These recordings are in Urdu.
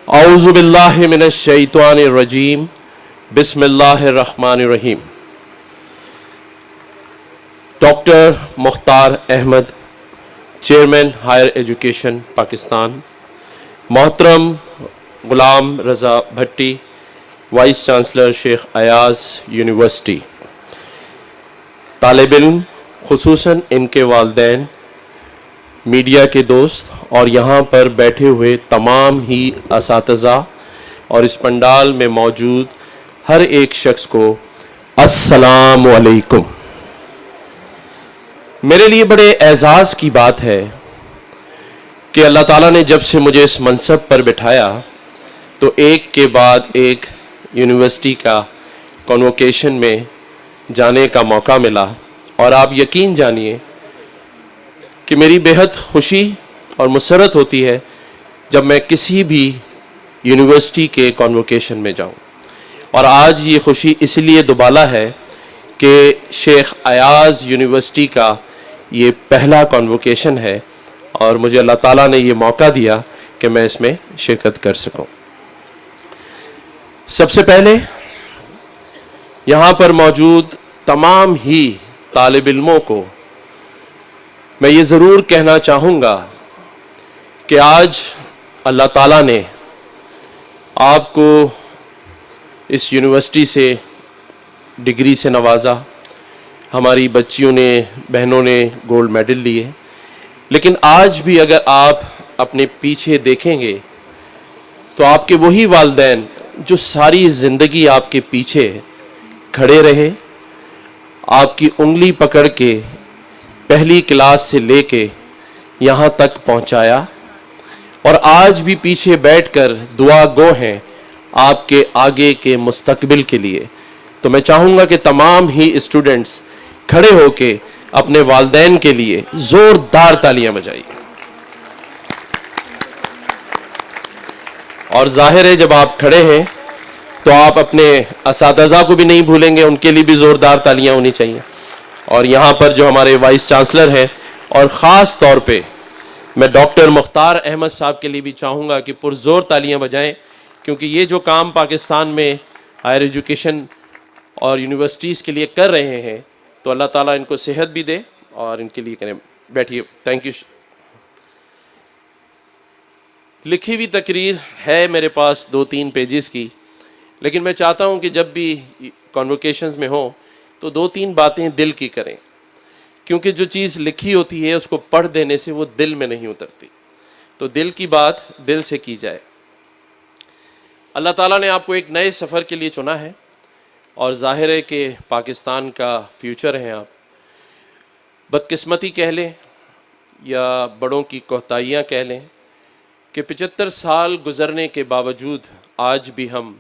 اعوذ باللہ من الشیطان الرجیم بسم اللہ الرحمن الرحیم. Doctor Mukhtar Ahmed, chairman higher education Pakistan. محترم غلام رضا بھٹی، وائس چانسلر شیخ ایاز یونیورسٹی. طالب علم، خصوصاً ان کے والدین، میڈیا کے دوست اور یہاں پر بیٹھے ہوئے تمام ہی اساتذہ اور اس پنڈال میں موجود ہر ایک شخص کو السلام علیکم. میرے لیے بڑے اعزاز کی بات ہے کہ اللہ تعالیٰ نے جب سے مجھے اس منصب پر بٹھایا تو ایک کے بعد ایک یونیورسٹی کا کنووکیشن میں جانے کا موقع ملا، اور آپ یقین جانیے کہ میری بےحد خوشی اور مسرت ہوتی ہے جب میں کسی بھی یونیورسٹی کے کنووکیشن میں جاؤں. اور آج یہ خوشی اس لیے دوبالا ہے کہ شیخ ایاز یونیورسٹی کا یہ پہلا کنووکیشن ہے اور مجھے اللہ تعالیٰ نے یہ موقع دیا کہ میں اس میں شرکت کر سکوں. سب سے پہلے یہاں پر موجود تمام ہی طالب علموں کو میں یہ ضرور کہنا چاہوں گا کہ آج اللہ تعالیٰ نے آپ کو اس یونیورسٹی سے ڈگری سے نوازا. ہماری بچیوں نے، بہنوں نے گولڈ میڈل لیے، لیکن آج بھی اگر آپ اپنے پیچھے دیکھیں گے تو آپ کے وہی والدین جو ساری زندگی آپ کے پیچھے کھڑے رہے، آپ کی انگلی پکڑ کے پہلی کلاس سے لے کے یہاں تک پہنچایا، اور آج بھی پیچھے بیٹھ کر دعا گو ہیں آپ کے آگے کے مستقبل کے لیے. تو میں چاہوں گا کہ تمام ہی اسٹوڈنٹس کھڑے ہو کے اپنے والدین کے لیے زوردار تالیاں بجائیے. اور ظاہر ہے جب آپ کھڑے ہیں تو آپ اپنے اساتذہ کو بھی نہیں بھولیں گے، ان کے لیے بھی زوردار تالیاں ہونی چاہیے. اور یہاں پر جو ہمارے وائس چانسلر ہیں، اور خاص طور پہ میں ڈاکٹر مختار احمد صاحب کے لیے بھی چاہوں گا کہ پرزور تالیاں بجائیں، کیونکہ یہ جو کام پاکستان میں ہائر ایجوکیشن اور یونیورسٹیز کے لیے کر رہے ہیں تو اللہ تعالیٰ ان کو صحت بھی دے اور ان کے لیے کریں. بیٹھیے. Thank you. لکھی ہوئی تقریر ہے میرے پاس 2-3 پیجز کی، لیکن میں چاہتا ہوں کہ جب بھی کنووکیشنز میں ہوں تو 2-3 باتیں دل کی کریں، کیونکہ جو چیز لکھی ہوتی ہے اس کو پڑھ دینے سے وہ دل میں نہیں اترتی. تو دل کی بات دل سے کی جائے. اللہ تعالیٰ نے آپ کو ایک نئے سفر کے لیے چنا ہے، اور ظاہر ہے کہ پاکستان کا فیوچر ہیں آپ. بدقسمتی کہہ لیں یا بڑوں کی کوتاہیاں کہہ لیں کہ 75 سال گزرنے کے باوجود آج بھی ہم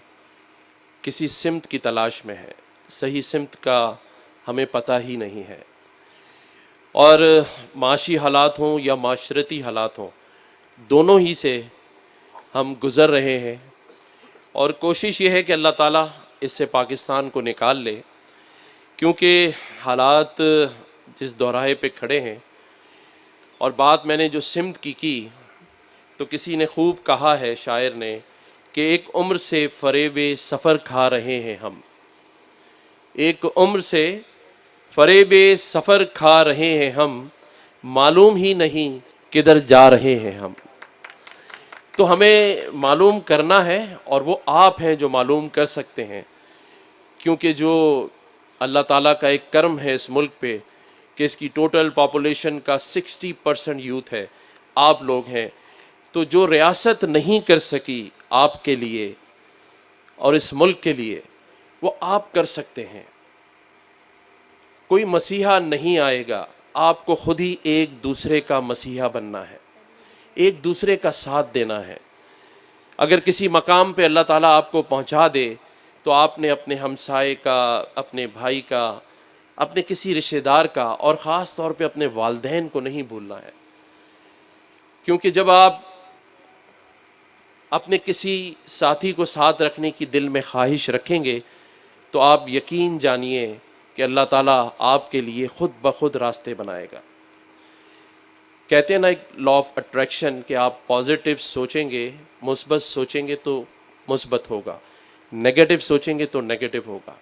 کسی سمت کی تلاش میں ہیں. صحیح سمت کا ہمیں پتہ ہی نہیں ہے، اور معاشی حالات ہوں یا معاشرتی حالات ہوں، دونوں ہی سے ہم گزر رہے ہیں. اور کوشش یہ ہے کہ اللہ تعالیٰ اس سے پاکستان کو نکال لے، کیونکہ حالات جس دوراہے پہ کھڑے ہیں. اور بات میں نے جو سمت کی تو کسی نے خوب کہا ہے، شاعر نے، کہ ایک عمر سے فریب سفر کھا رہے ہیں ہم. ایک عمر سے فریب سفر کھا رہے ہیں ہم، معلوم ہی نہیں کدھر جا رہے ہیں ہم. تو ہمیں معلوم کرنا ہے، اور وہ آپ ہیں جو معلوم کر سکتے ہیں، کیونکہ جو اللہ تعالیٰ کا ایک کرم ہے اس ملک پہ کہ اس کی ٹوٹل پاپولیشن کا 60% یوتھ ہے، آپ لوگ ہیں. تو جو ریاست نہیں کر سکی آپ کے لیے اور اس ملک کے لیے، وہ آپ کر سکتے ہیں. کوئی مسیحا نہیں آئے گا، آپ کو خود ہی ایک دوسرے کا مسیحا بننا ہے، ایک دوسرے کا ساتھ دینا ہے. اگر کسی مقام پہ اللہ تعالیٰ آپ کو پہنچا دے تو آپ نے اپنے ہمسائے کا، اپنے بھائی کا، اپنے کسی رشتہ دار کا، اور خاص طور پہ اپنے والدین کو نہیں بھولنا ہے. کیونکہ جب آپ اپنے کسی ساتھی کو ساتھ رکھنے کی دل میں خواہش رکھیں گے تو آپ یقین جانیے کہ اللہ تعالیٰ آپ کے لیے خود بخود راستے بنائے گا. کہتے ہیں نا ایک لا آف اٹریکشن کہ آپ پازیٹیو سوچیں گے، مثبت سوچیں گے تو مثبت ہوگا، نگیٹو سوچیں گے تو نگیٹو ہوگا.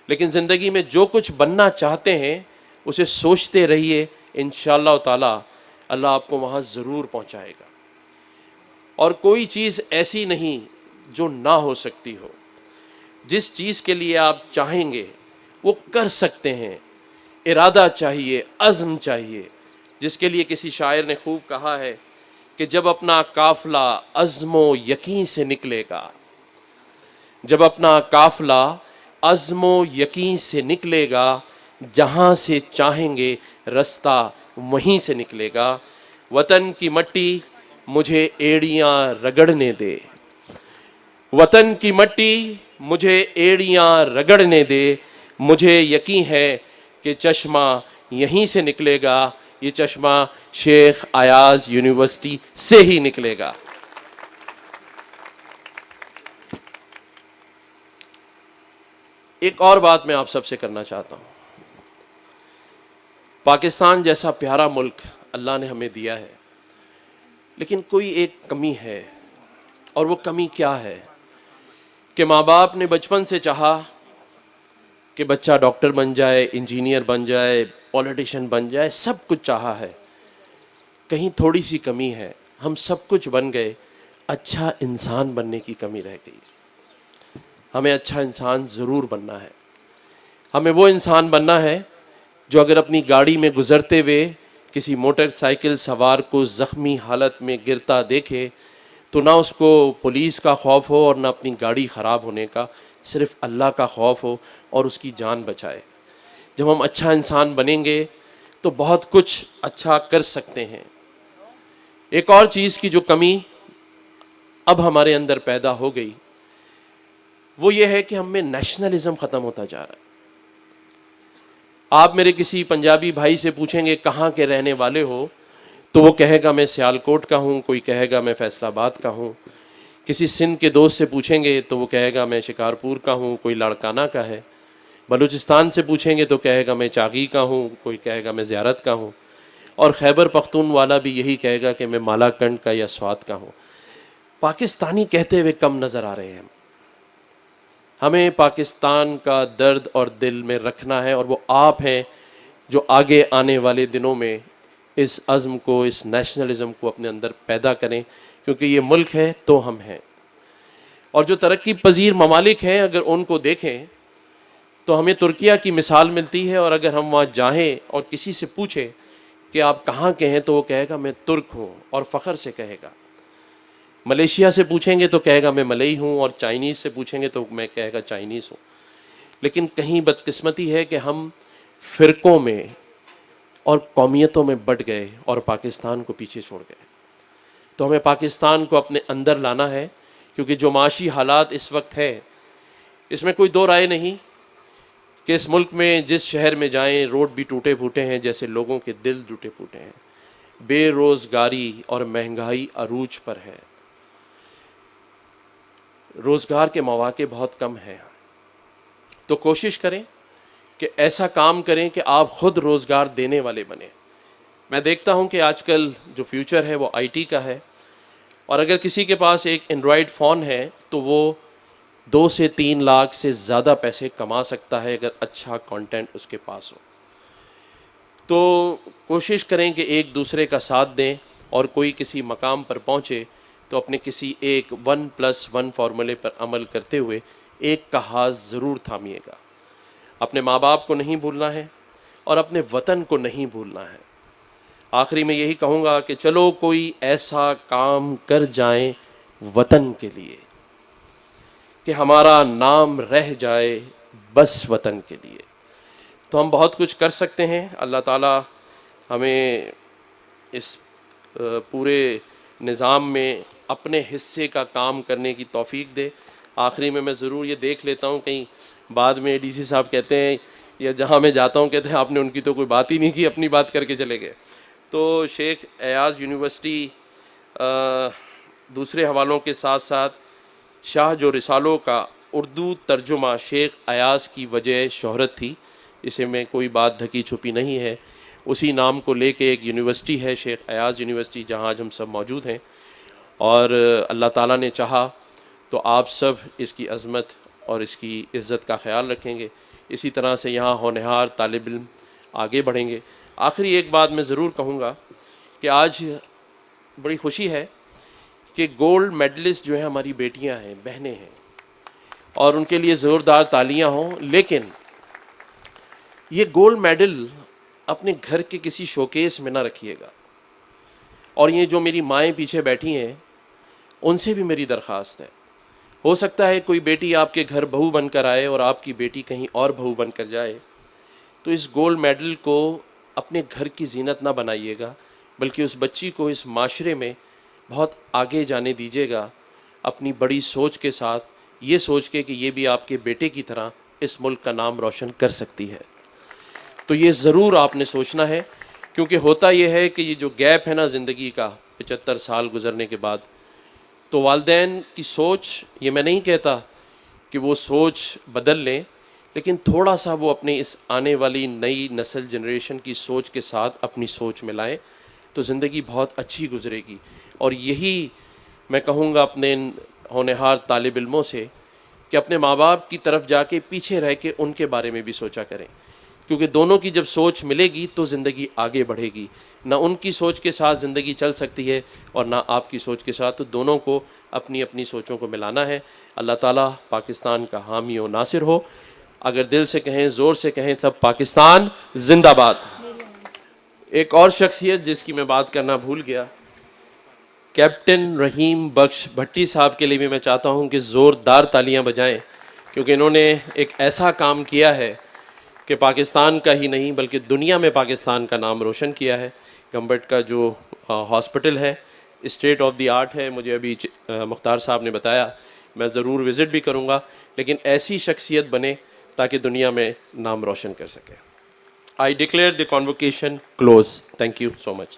لیکن زندگی میں جو کچھ بننا چاہتے ہیں اسے سوچتے رہیے، انشاءاللہ تعالی اللہ آپ کو وہاں ضرور پہنچائے گا. اور کوئی چیز ایسی نہیں جو نہ ہو سکتی ہو. جس چیز کے لیے آپ چاہیں گے وہ کر سکتے ہیں. ارادہ چاہیے، عزم چاہیے. جس کے لیے کسی شاعر نے خوب کہا ہے کہ جب اپنا قافلہ عزم و یقین سے نکلے گا، جب اپنا قافلہ عزم و یقین سے نکلے گا، جہاں سے چاہیں گے رستہ وہیں سے نکلے گا. وطن کی مٹی مجھے ایڑیاں رگڑنے دے، وطن کی مٹی مجھے ایڑیاں رگڑنے دے. مجھے یقین ہے کہ چشمہ یہیں سے نکلے گا، یہ چشمہ شیخ ایاز یونیورسٹی سے ہی نکلے گا. ایک اور بات میں آپ سب سے کرنا چاہتا ہوں. پاکستان جیسا پیارا ملک اللہ نے ہمیں دیا ہے، لیکن کوئی ایک کمی ہے. اور وہ کمی کیا ہے کہ ماں باپ نے بچپن سے چاہا کہ بچہ ڈاکٹر بن جائے، انجینئر بن جائے، پولیٹیشین بن جائے، سب کچھ چاہا ہے. کہیں تھوڑی سی کمی ہے، ہم سب کچھ بن گئے، اچھا انسان بننے کی کمی رہ گئی. ہمیں اچھا انسان ضرور بننا ہے. ہمیں وہ انسان بننا ہے جو اگر اپنی گاڑی میں گزرتے ہوئے کسی موٹر سائیکل سوار کو زخمی حالت میں گرتا دیکھے تو نہ اس کو پولیس کا خوف ہو اور نہ اپنی گاڑی خراب ہونے کا، صرف اللہ کا خوف ہو اور اس کی جان بچائے. جب ہم اچھا انسان بنیں گے تو بہت کچھ اچھا کر سکتے ہیں. ایک اور چیز کی جو کمی اب ہمارے اندر پیدا ہو گئی وہ یہ ہے کہ ہم میں نیشنلزم ختم ہوتا جا رہا ہے. آپ میرے کسی پنجابی بھائی سے پوچھیں گے کہاں کے رہنے والے ہو تو وہ کہے گا میں سیالکوٹ کا ہوں، کوئی کہے گا میں فیصل آباد کا ہوں. کسی سندھ کے دوست سے پوچھیں گے تو وہ کہے گا میں شکارپور کا ہوں، کوئی لاڑکانہ کا ہے. بلوچستان سے پوچھیں گے تو کہے گا میں چاغی کا ہوں، کوئی کہے گا میں زیارت کا ہوں. اور خیبر پختونخوا بھی یہی کہے گا کہ میں مالاکنڈ کا یا سوات کا ہوں. پاکستانی کہتے ہوئے کم نظر آ رہے ہیں. ہمیں پاکستان کا درد اور دل میں رکھنا ہے، اور وہ آپ ہیں جو آگے آنے والے دنوں میں اس عزم کو، اس نیشنلزم کو اپنے اندر پیدا کریں، کیونکہ یہ ملک ہے تو ہم ہیں. اور جو ترقی پذیر ممالک ہیں اگر ان کو دیکھیں تو ہمیں ترکیہ کی مثال ملتی ہے. اور اگر ہم وہاں جائیں اور کسی سے پوچھیں کہ آپ کہاں کے ہیں تو وہ کہے گا میں ترک ہوں، اور فخر سے کہے گا. ملیشیا سے پوچھیں گے تو کہے گا میں ملئی ہوں، اور چائنیز سے پوچھیں گے تو میں کہے گا چائنیز ہوں. لیکن کہیں بدقسمتی ہے کہ ہم فرقوں میں اور قومیتوں میں بٹ گئے اور پاکستان کو پیچھے چھوڑ گئے. تو ہمیں پاکستان کو اپنے اندر لانا ہے، کیونکہ جو معاشی حالات اس وقت ہے اس میں کوئی دو رائے نہیں کہ اس ملک میں جس شہر میں جائیں روڈ بھی ٹوٹے پھوٹے ہیں جیسے لوگوں کے دل ٹوٹے پھوٹے ہیں. بے روزگاری اور مہنگائی عروج پر ہے. روزگار کے مواقع بہت کم ہیں. تو کوشش کریں کہ ایسا کام کریں کہ آپ خود روزگار دینے والے بنیں. میں دیکھتا ہوں کہ آج کل جو فیوچر ہے وہ آئی ٹی کا ہے، اور اگر کسی کے پاس ایک اینڈرائڈ فون ہے تو وہ 2 سے 3 لاکھ سے زیادہ پیسے کما سکتا ہے اگر اچھا کانٹینٹ اس کے پاس ہو. تو کوشش کریں کہ ایک دوسرے کا ساتھ دیں، اور کوئی کسی مقام پر پہنچے تو اپنے کسی ایک 1+1 فارمولے پر عمل کرتے ہوئے ایک کا ہاتھ ضرور تھامیے گا. اپنے ماں باپ کو نہیں بھولنا ہے اور اپنے وطن کو نہیں بھولنا ہے. آخری میں یہی کہوں گا کہ چلو کوئی ایسا کام کر جائیں وطن کے لیے کہ ہمارا نام رہ جائے بس وطن کے لیے. تو ہم بہت کچھ کر سکتے ہیں. اللہ تعالیٰ ہمیں اس پورے نظام میں اپنے حصے کا کام کرنے کی توفیق دے. آخری میں ضرور یہ دیکھ لیتا ہوں کہیں بعد میں ڈی سی صاحب کہتے ہیں یا جہاں میں جاتا ہوں کہتے ہیں آپ نے ان کی تو کوئی بات ہی نہیں کی، اپنی بات کر کے چلے گئے. تو شیخ ایاز یونیورسٹی دوسرے حوالوں کے ساتھ ساتھ شاہ جو رسالوں کا اردو ترجمہ شیخ ایاز کی وجہ شہرت تھی، اسے میں کوئی بات ڈھکی چھپی نہیں ہے. اسی نام کو لے کے ایک یونیورسٹی ہے شیخ ایاز یونیورسٹی، جہاں آج ہم سب موجود ہیں، اور اللہ تعالیٰ نے چاہا تو آپ سب اس کی عظمت اور اس کی عزت کا خیال رکھیں گے، اسی طرح سے یہاں ہونہار طالب علم آگے بڑھیں گے۔ آخری ایک بات میں ضرور کہوں گا کہ آج بڑی خوشی ہے کہ گولڈ میڈلسٹ جو ہیں ہماری بیٹیاں ہیں، بہنیں ہیں، اور ان کے لیے زوردار تالیاں ہوں، لیکن یہ گولڈ میڈل اپنے گھر کے کسی شوکیس میں نہ رکھیے گا۔ اور یہ جو میری مائیں پیچھے بیٹھی ہیں ان سے بھی میری درخواست ہے، ہو سکتا ہے کوئی بیٹی آپ کے گھر بہو بن کر آئے اور آپ کی بیٹی کہیں اور بہو بن کر جائے، تو اس گولڈ میڈل کو اپنے گھر کی زینت نہ بنائیے گا، بلکہ اس بچی کو اس معاشرے میں بہت آگے جانے دیجیے گا، اپنی بڑی سوچ کے ساتھ، یہ سوچ کے کہ یہ بھی آپ کے بیٹے کی طرح اس ملک کا نام روشن کر سکتی ہے۔ تو یہ ضرور آپ نے سوچنا ہے، کیونکہ ہوتا یہ ہے کہ یہ جو گیپ ہے نا زندگی کا 75 سال گزرنے کے بعد، تو والدین کی سوچ، یہ میں نہیں کہتا کہ وہ سوچ بدل لیں، لیکن تھوڑا سا وہ اپنے اس آنے والی نئی نسل جنریشن کی سوچ کے ساتھ اپنی سوچ ملائیں تو زندگی بہت اچھی گزرے گی۔ اور یہی میں کہوں گا اپنے ان ہونہار طالب علموں سے کہ اپنے ماں باپ کی طرف جا کے پیچھے رہ کے ان کے بارے میں بھی سوچا کریں، کیونکہ دونوں کی جب سوچ ملے گی تو زندگی آگے بڑھے گی۔ نہ ان کی سوچ کے ساتھ زندگی چل سکتی ہے اور نہ آپ کی سوچ کے ساتھ، تو دونوں کو اپنی اپنی سوچوں کو ملانا ہے۔ اللہ تعالیٰ پاکستان کا حامی و ناصر ہو۔ اگر دل سے کہیں، زور سے کہیں، تب پاکستان زندہ باد۔ ایک اور شخصیت جس کی میں بات کرنا بھول گیا، کیپٹن رحیم بخش بھٹی صاحب کے لیے بھی میں چاہتا ہوں کہ زوردار تالیاں بجائیں، کیونکہ انہوں نے ایک ایسا کام کیا ہے کہ پاکستان کا ہی نہیں بلکہ دنیا میں پاکستان کا نام روشن کیا ہے۔ گمبٹ کا جو ہاسپٹل ہے اسٹیٹ آف دی آرٹ ہے، مجھے ابھی مختار صاحب نے بتایا، میں ضرور وزٹ بھی کروں گا، لیکن ایسی شخصیت بنے تاکہ دنیا میں نام روشن کر سکے۔ I declare the convocation closed. Thank you so much.